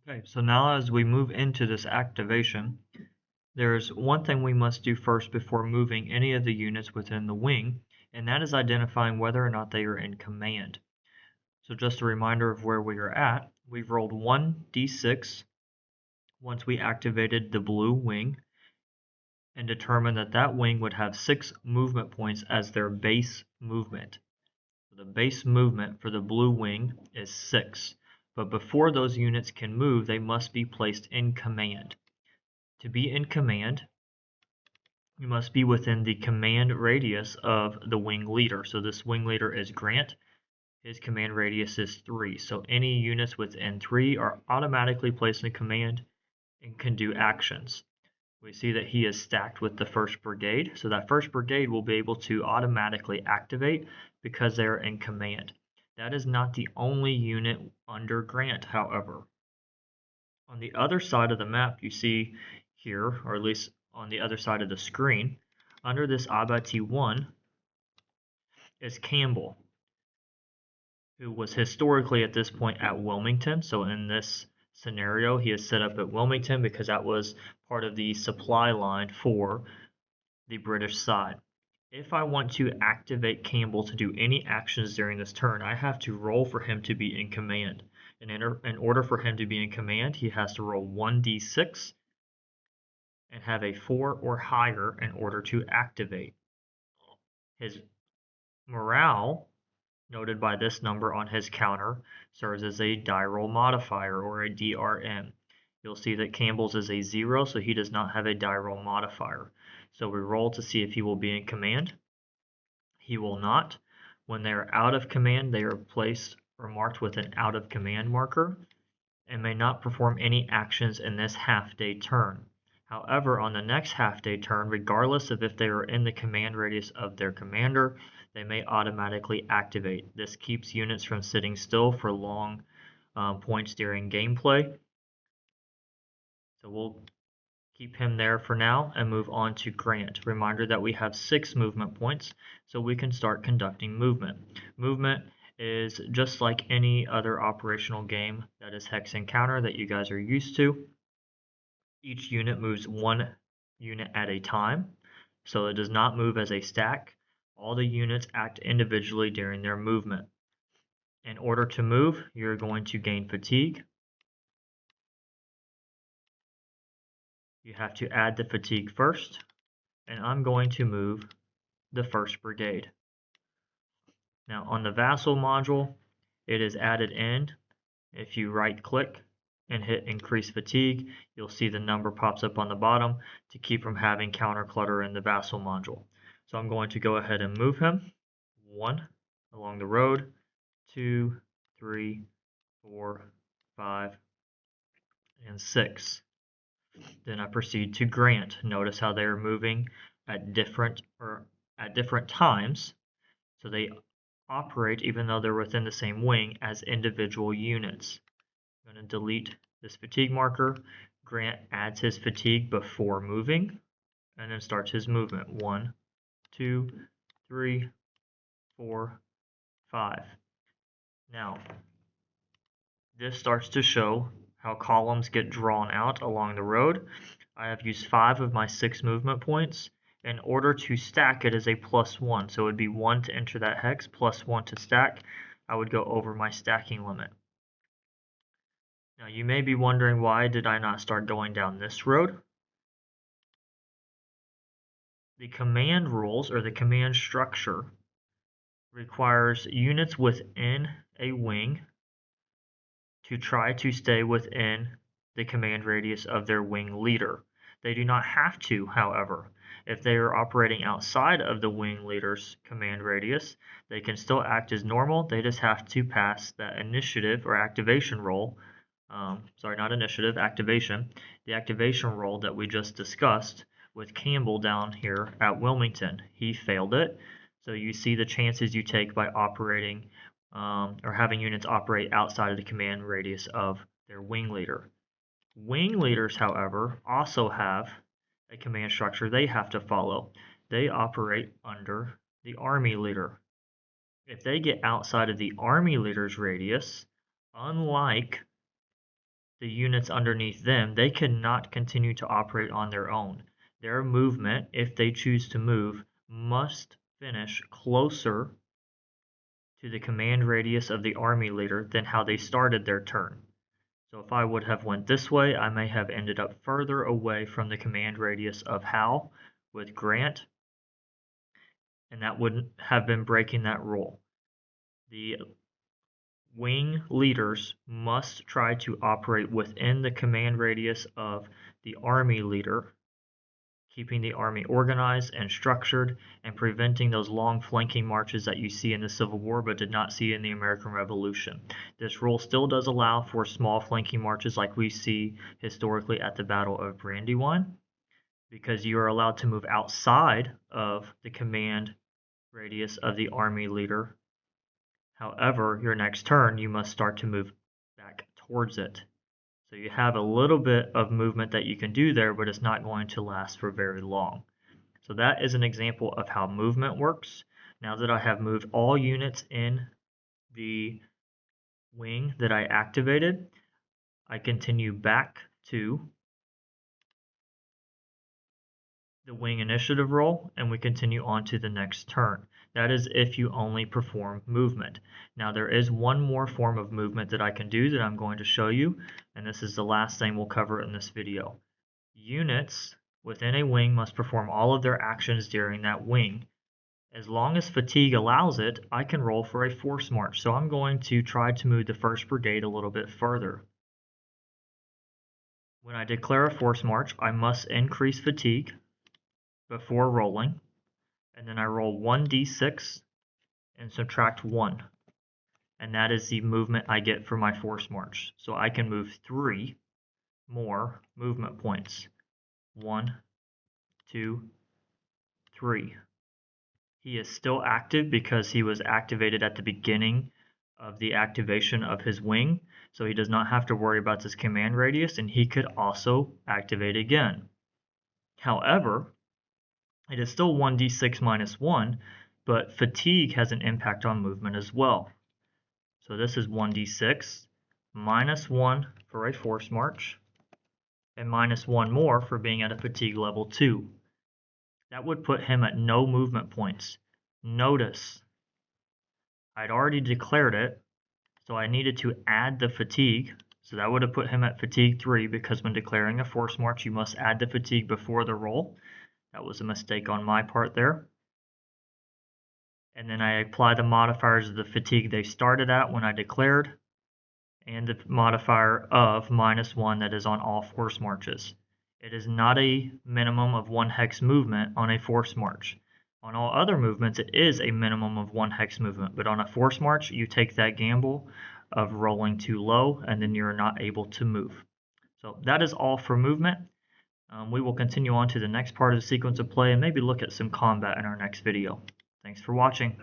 Okay, so now as we move into this activation, there's one thing we must do first before moving any of the units within the wing, and that is identifying whether or not they are in command. So just a reminder of where we are at. We've rolled 1d6 once we activated the blue wing and determined that that wing would have 6 movement points as their base movement. The base movement for the blue wing is 6, but before those units can move, they must be placed in command. To be in command, you must be within the command radius of the wing leader. So this wing leader is Grant. His command radius is 3. So any units within 3 are automatically placed in command and can do actions. We see that he is stacked with the 1st Brigade. So that 1st Brigade will be able to automatically activate because they are in command. That is not the only unit under Grant, however. On the other side of the map, you see here, or at least on the other side of the screen, under this Abati 1 is Campbell, who was historically at this point at Wilmington. So in this scenario, he is set up at Wilmington because that was part of the supply line for the British side. If I want to activate Campbell to do any actions during this turn, I have to roll for him to be in command. And in order for him to be in command, he has to roll 1d6 and have a 4 or higher in order to activate. His morale, noted by this number on his counter, serves as a die roll modifier, or a DRM. You'll see that Campbell's is a 0, so he does not have a die roll modifier. So we roll to see if he will be in command. He will not. When they are out of command, they are placed or marked with an out of command marker and may not perform any actions in this half-day turn. However, on the next half-day turn, regardless of if they are in the command radius of their commander, they may automatically activate. This keeps units from sitting still for long points during gameplay. So we'll keep him there for now and move on to Grant. Reminder that we have 6 movement points, so we can start conducting movement. Movement is just like any other operational game that is hex and counter that you guys are used to. Each unit moves 1 unit at a time, so it does not move as a stack. All the units act individually during their movement. In order to move, you're going to gain fatigue. You have to add the fatigue first, and I'm going to move the 1st Brigade. Now on the Vassal module, it is added in. If you right click and hit increase fatigue, you'll see the number pops up on the bottom to keep from having counter clutter in the Vassal module. So I'm going to go ahead and move him 1 along the road, 2, 3, 4, 5, and 6. Then I proceed to Grant. Notice how they are moving at different times. So they operate, even though they're within the same wing, as individual units. I'm going to delete this fatigue marker. Grant adds his fatigue before moving, and then starts his movement. 1, 2, 3, 4, 5. Now, this starts to show how columns get drawn out along the road. I have used 5 of my 6 movement points. In order to stack it as a +1, so it would be 1 to enter that hex, +1 to stack. I would go over my stacking limit. Now you may be wondering, why did I not start going down this road? The command rules, or the command structure, requires units within a wing to try to stay within the command radius of their wing leader. They do not have to, however. If they are operating outside of the wing leader's command radius, they can still act as normal. They just have to pass that initiative or activation roll. Sorry, not initiative, activation. The activation roll that we just discussed with Campbell down here at Wilmington. He failed it. So you see the chances you take by operating or having units operate outside of the command radius of their wing leader. Wing leaders, however, also have a command structure they have to follow. They operate under the army leader. If they get outside of the army leader's radius, unlike the units underneath them, they cannot continue to operate on their own. Their movement, if they choose to move, must finish closer to the command radius of the army leader than how they started their turn. So if I would have went this way, I may have ended up further away from the command radius of Howe with Grant, and that wouldn't have been breaking that rule. The wing leaders must try to operate within the command radius of the army leader, keeping the army organized and structured and preventing those long flanking marches that you see in the Civil War but did not see in the American Revolution. This rule still does allow for small flanking marches like we see historically at the Battle of Brandywine, because you are allowed to move outside of the command radius of the army leader. However, your next turn, you must start to move back towards it. So you have a little bit of movement that you can do there, but it's not going to last for very long. So that is an example of how movement works. Now that I have moved all units in the wing that I activated, I continue back to the wing initiative roll, and we continue on to the next turn. That is if you only perform movement. Now there is one more form of movement that I can do that I'm going to show you, and this is the last thing we'll cover in this video. Units within a wing must perform all of their actions during that wing. As long as fatigue allows it, I can roll for a force march. So I'm going to try to move the 1st Brigade a little bit further. When I declare a force march, I must increase fatigue before rolling, and then I roll 1d6 and subtract 1, and that is the movement I get for my force march. So I can move 3 more movement points. 1, 2, 3. He is still active because he was activated at the beginning of the activation of his wing, so he does not have to worry about this command radius, and he could also activate again. However, it is still 1d6 minus 1, but fatigue has an impact on movement as well. So this is 1d6 minus 1 for a force march, and minus 1 more for being at a fatigue level 2. That would put him at no movement points. Notice, I'd already declared it, so I needed to add the fatigue. So that would have put him at fatigue 3, because when declaring a force march, you must add the fatigue before the roll. That was a mistake on my part there. And then I apply the modifiers of the fatigue they started at when I declared, and the modifier of -1 that is on all force marches. It is not a minimum of 1 hex movement on a force march. On all other movements, it is a minimum of 1 hex movement, but on a force march, you take that gamble of rolling too low, and then you're not able to move. So that is all for movement. We will continue on to the next part of the sequence of play and maybe look at some combat in our next video. Thanks for watching.